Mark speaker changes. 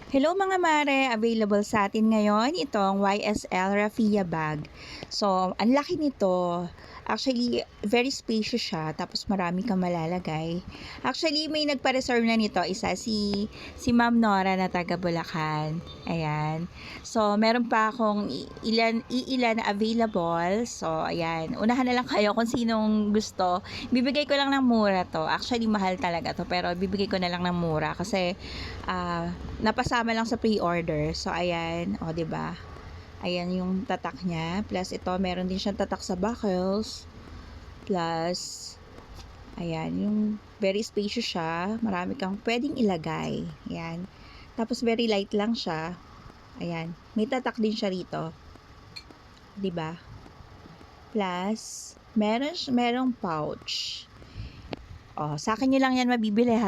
Speaker 1: Hello mga mare, available sa atin ngayon itong YSL Raffia bag. So, ang laki nito. Actually, very spacious siya, tapos marami kang malalagay. Actually, may nagpa-reserve na nito, isa si Ma'am Nora na taga Bulacan. Ayan. So, meron pa akong ilan na available. So, ayan. Unahan na lang kayo kung sinong gusto. Bibigay ko lang ng mura to. Actually, mahal talaga to, pero bibigay ko na lang ng mura kasi napasama lang sa pre-order. So, ayan. O, diba? Ayan yung tatak niya. Plus, ito, meron din siyang tatak sa buckles. Plus, ayan, yung very spacious siya. Marami kang pwedeng ilagay. Ayan. Tapos, very light lang siya. Ayan. May tatak din siya rito. Diba? Plus, merong pouch. O, sa akin nyo lang yan mabibili ha.